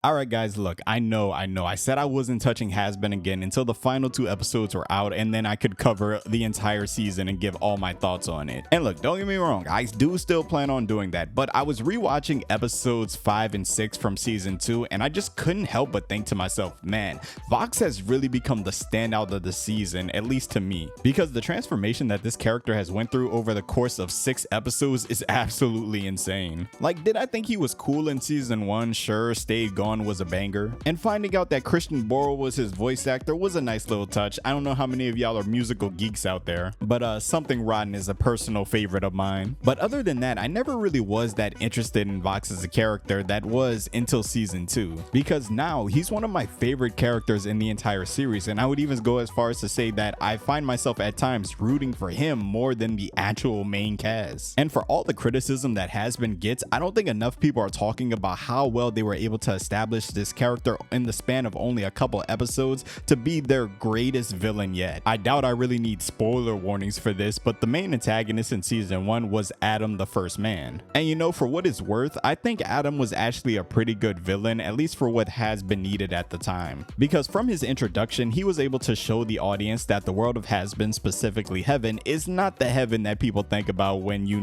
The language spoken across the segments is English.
Alright guys, look, I know, I said I wasn't touching Has-Been again until the final 2 episodes were out, and then I could cover the entire season and give all my thoughts on it. And look, don't get me wrong, I do still plan on doing that, but I was rewatching episodes 5 and 6 from season 2, and I just couldn't help but think to myself, man, Vox has really become the standout of the season, at least to me, because the transformation that this character has went through over the course of 6 episodes is absolutely insane. Like, did I think he was cool in season 1? Sure, stayed gone was a banger, and finding out that Christian Borle was his voice actor was a nice little touch. I don't know how many of y'all are musical geeks out there, but Something Rotten is a personal favorite of mine. But other than that, I never really was that interested in Vox as a character. That was until season 2, because now he's one of my favorite characters in the entire series, and I would even go as far as to say that I find myself at times rooting for him more than the actual main cast. And for all the criticism that Has-Been gets, I don't think enough people are talking about how well they were able to establish this character in the span of only a couple episodes to be their greatest villain yet. I doubt I really need spoiler warnings for this, but the main antagonist in season 1 was Adam the First Man. And you know, for what it's worth, I think Adam was actually a pretty good villain, at least for what has been needed at the time. Because from his introduction, he was able to show the audience that the world of Has-Been, specifically heaven, is not the heaven that people think about when you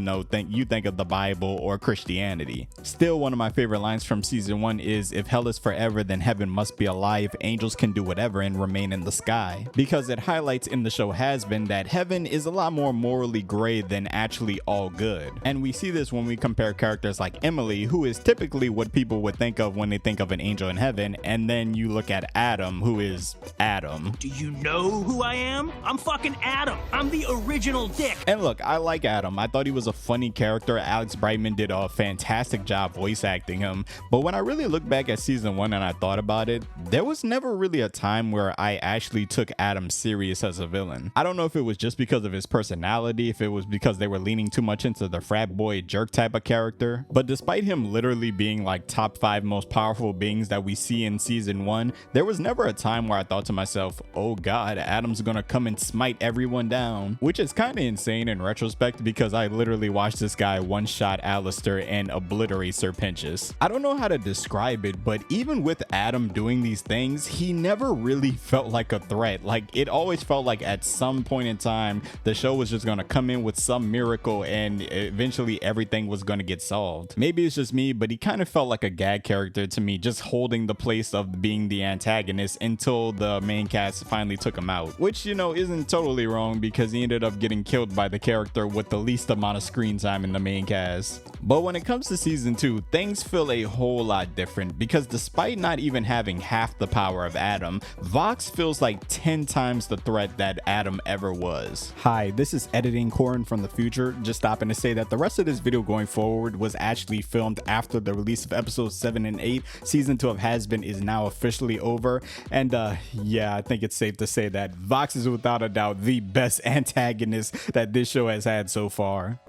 think of the Bible or Christianity. Still, one of my favorite lines from season 1 is, "If hell is forever, then heaven must be alive. Angels can do whatever and remain in the sky," because it highlights in the show Has-Been that heaven is a lot more morally gray than actually all good. And we see this when we compare characters like Emily, who is typically what people would think of when they think of an angel in heaven, and then you look at Adam, who is Adam. Do you know who I am? I'm fucking Adam. I'm the original Dick. And look, I like Adam. I thought he was a funny character. Alex Brightman did a fantastic job voice acting him, but when I really look back at season 1 and I thought about it, there was never really a time where I actually took Adam serious as a villain. I don't know if it was just because of his personality, if it was because they were leaning too much into the frat boy jerk type of character, but despite him literally being like top 5 most powerful beings that we see in season 1, there was never a time where I thought to myself, oh god, Adam's gonna come and smite everyone down, which is kind of insane in retrospect because I literally watched this guy one-shot Alistair and obliterate Serpentius. I don't know how to describe it, but even with Adam doing these things, he never really felt like a threat. Like, it always felt like at some point in time the show was just gonna come in with some miracle and eventually everything was gonna get solved. Maybe it's just me, but he kind of felt like a gag character to me, just holding the place of being the antagonist until the main cast finally took him out, which, you know, isn't totally wrong because he ended up getting killed by the character with the least amount of screen time in the main cast. But when it comes to season 2, things feel a whole lot different, because despite not even having half the power of Adam, Vox feels like 10 times the threat that Adam ever was. Hi, this is Editing Corin from the future, just stopping to say that the rest of this video going forward was actually filmed after the release of episodes 7 and 8. Season 2 of Has-Been is now officially over, and yeah, I think it's safe to say that Vox is without a doubt the best antagonist that this show has had so far.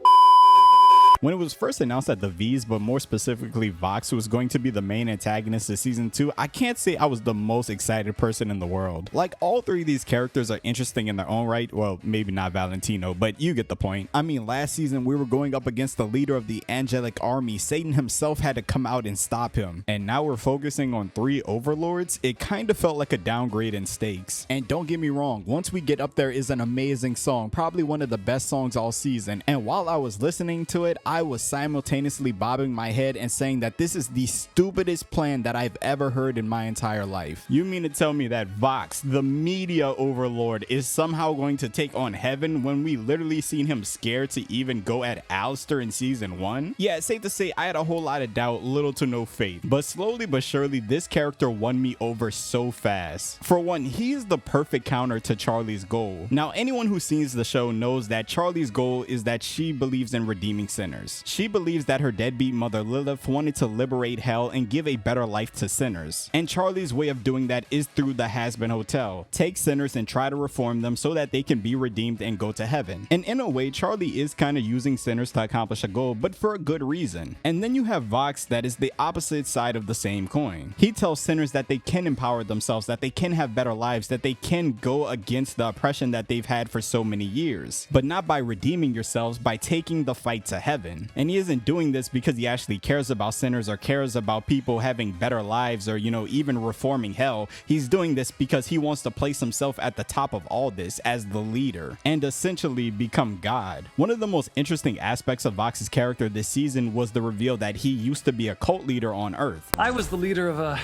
When it was first announced that the V's, but more specifically Vox, was going to be the main antagonist of season 2, I can't say I was the most excited person in the world. Like, all 3 of these characters are interesting in their own right. Well, maybe not Valentino, but you get the point. I mean, last season we were going up against the leader of the angelic army. Satan himself had to come out and stop him. And now we're focusing on 3 overlords. It kind of felt like a downgrade in stakes. And don't get me wrong, Once We Get Up There is an amazing song, probably one of the best songs all season. And while I was listening to it, I was simultaneously bobbing my head and saying that this is the stupidest plan that I've ever heard in my entire life. You mean to tell me that Vox, the media overlord, is somehow going to take on heaven when we literally seen him scared to even go at Alistair in season 1? Yeah, it's safe to say I had a whole lot of doubt, little to no faith. But slowly but surely, this character won me over so fast. For one, he is the perfect counter to Charlie's goal. Now, anyone who sees the show knows that Charlie's goal is that she believes in redeeming sinners. She believes that her deadbeat mother Lilith wanted to liberate hell and give a better life to sinners. And Charlie's way of doing that is through the Has-Been Hotel. Take sinners and try to reform them so that they can be redeemed and go to heaven. And in a way, Charlie is kind of using sinners to accomplish a goal, but for a good reason. And then you have Vox, that is the opposite side of the same coin. He tells sinners that they can empower themselves, that they can have better lives, that they can go against the oppression that they've had for so many years. But not by redeeming yourselves, by taking the fight to heaven. heaven. And he isn't doing this because he actually cares about sinners or cares about people having better lives or, even reforming hell. He's doing this because he wants to place himself at the top of all this as the leader and essentially become God. One of the most interesting aspects of Vox's character this season was the reveal that he used to be a cult leader on Earth. I was the leader of a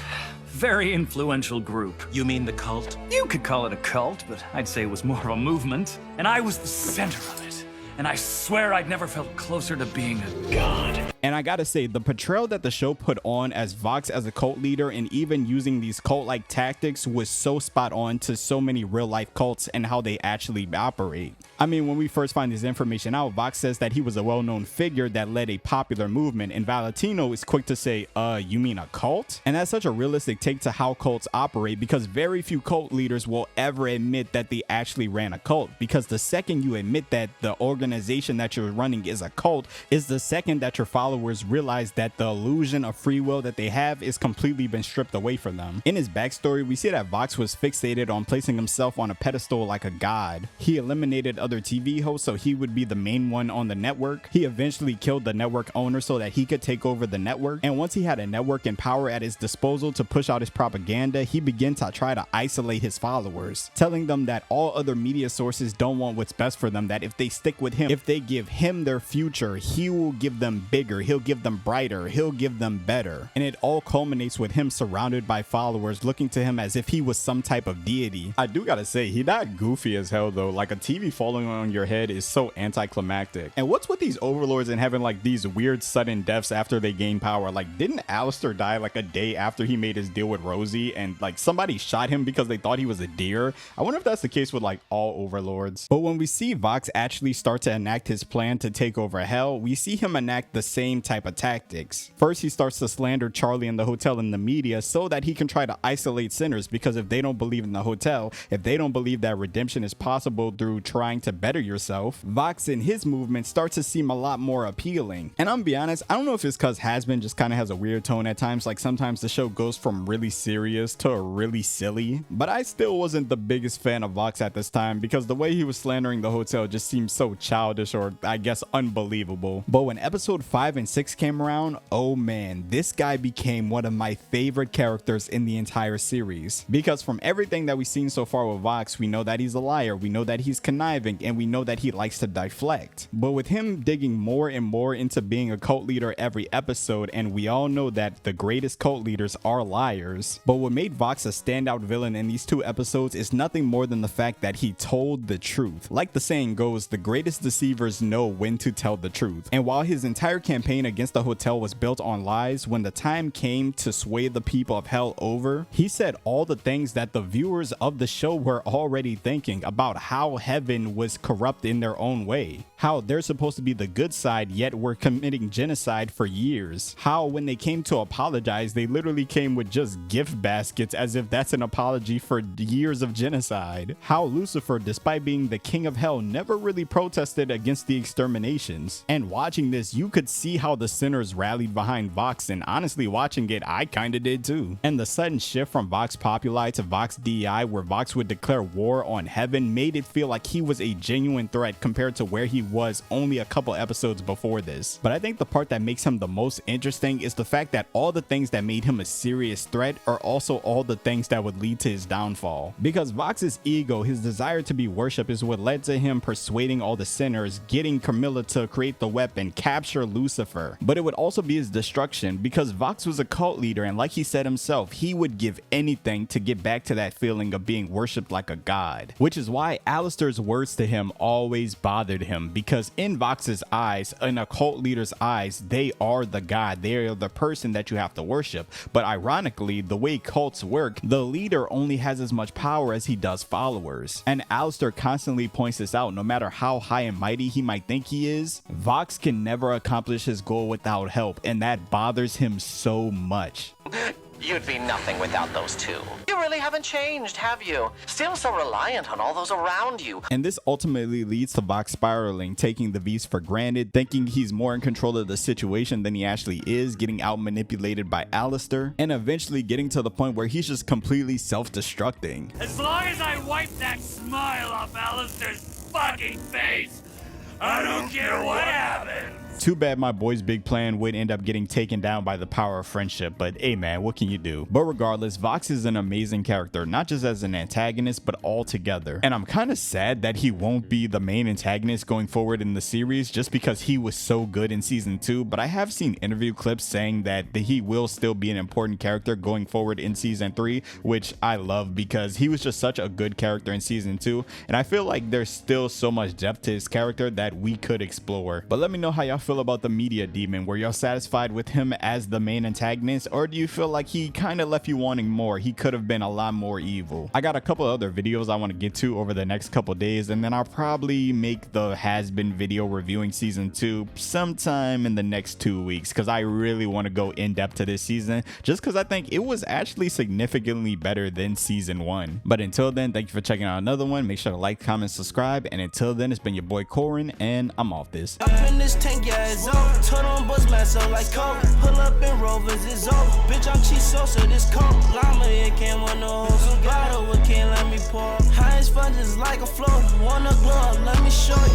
very influential group. You mean the cult? You could call it a cult, but I'd say it was more of a movement. And I was the center of it. And I swear I'd never felt closer to being a god. And I gotta say, the portrayal that the show put on as Vox as a cult leader and even using these cult-like tactics was so spot on to so many real-life cults and how they actually operate. I mean, when we first find this information out, Vox says that he was a well-known figure that led a popular movement, and Valentino is quick to say, you mean a cult? And that's such a realistic take to how cults operate, because very few cult leaders will ever admit that they actually ran a cult, because the second you admit that the organization that you're running is a cult is the second that your followers realize that the illusion of free will that they have is completely been stripped away from them. In his backstory, we see that Vox was fixated on placing himself on a pedestal like a god. He eliminated other TV hosts so he would be the main one on the network. He eventually killed the network owner so that he could take over the network. And once he had a network and power at his disposal to push out his propaganda, he began to try to isolate his followers, telling them that all other media sources don't want what's best for them, that if they stick with him, if they give him their future, he will give them bigger, he'll give them brighter, he'll give them better. And it all culminates with him surrounded by followers looking to him as if he was some type of deity. I do gotta say, he not goofy as hell though. Like, a TV falling on your head is so anticlimactic. And what's with these overlords and having like these weird sudden deaths after they gain power? Like, didn't Alistair die like a day after he made his deal with Rosie and like somebody shot him because they thought he was a deer? I wonder if that's the case with like all overlords. But when we see Vox actually start to enact his plan to take over hell, we see him enact the same type of tactics. First, he starts to slander Charlie and the hotel in the media so that he can try to isolate sinners, because if they don't believe in the hotel, if they don't believe that redemption is possible through trying to better yourself, Vox and his movement starts to seem a lot more appealing. And I'm gonna be honest, I don't know if it's because Hasbin just kind of has a weird tone at times. Like, sometimes the show goes from really serious to really silly, but I still wasn't the biggest fan of Vox at this time because the way he was slandering the hotel just seemed so childish, or I guess unbelievable. But when episode 5 and 6 came around, oh man, this guy became one of my favorite characters in the entire series. Because from everything that we've seen so far with Vox, we know that he's a liar, we know that he's conniving, and we know that he likes to deflect. But with him digging more and more into being a cult leader every episode, and we all know that the greatest cult leaders are liars, but what made Vox a standout villain in these 2 episodes is nothing more than the fact that he told the truth. Like the saying goes, the greatest deceivers know when to tell the truth. And while his entire campaign against the hotel was built on lies, when the time came to sway the people of hell over, he said all the things that the viewers of the show were already thinking about how heaven was corrupt in their own way, how they're supposed to be the good side yet were committing genocide for years, how when they came to apologize they literally came with just gift baskets as if that's an apology for years of genocide, how Lucifer, despite being the king of hell, never really protested against the exterminations. And watching this, you could see how the sinners rallied behind Vox, and honestly watching it, I kinda did too. And the sudden shift from Vox Populi to Vox DEI, where Vox would declare war on heaven, made it feel like he was a genuine threat compared to where he was only a couple episodes before this. But I think the part that makes him the most interesting is the fact that all the things that made him a serious threat are also all the things that would lead to his downfall. Because Vox's ego, his desire to be worshipped, is what led to him persuading all the sinners, getting Camilla to create the weapon, capture Lucifer. But it would also be his destruction, because Vox was a cult leader, and like he said himself, he would give anything to get back to that feeling of being worshipped like a god. Which is why Alistair's words to him always bothered him, because in Vox's eyes, in a cult leader's eyes, they are the god, they are the person that you have to worship. But ironically, the way cults work, the leader only has as much power as he does followers. And Alistair constantly points this out. No matter how high and mighty he might think he is, Vox can never accomplish his goal without help, and that bothers him so much. You'd be nothing without those two. You really haven't changed, have you? Still so reliant on all those around you. And this ultimately leads to Vox spiraling, taking the V's for granted, thinking he's more in control of the situation than he actually is, getting out manipulated by Alistair, and eventually getting to the point where he's just completely self-destructing. As long as I wipe that smile off Alistair's fucking face, I don't care what happens. Too bad my boy's big plan would end up getting taken down by the power of friendship, but hey man, what can you do? But regardless, Vox is an amazing character, not just as an antagonist, but all together. And I'm kind of sad that he won't be the main antagonist going forward in the series just because he was so good in season 2, but I have seen interview clips saying that he will still be an important character going forward in season 3, which I love because he was just such a good character in season 2, and I feel like there's still so much depth to his character that we could explore. But let me know how y'all feel about the media demon. Were y'all satisfied with him as the main antagonist, or do you feel like he kind of left you wanting more? He could have been a lot more evil. I got a couple other videos I want to get to over the next couple days, and then I'll probably make the has-been video reviewing season 2 sometime in the next 2 weeks, because I really want to go in depth to this season, just because I think it was actually significantly better than season 1. But until then, thank you for checking out another one. Make sure to like, comment, subscribe, and until then, it's been your boy Corin, and I'm off this. Up in this tank, yeah, it's over. Turn on bus glass up like coke. Pull up in Rovers, it's over. Bitch, I'm Cheese Sosa, this coke. Llama, it can't want no hoes. Bottle, it can't let me pour. High as fun, just like a float. Wanna glow up, let me show you.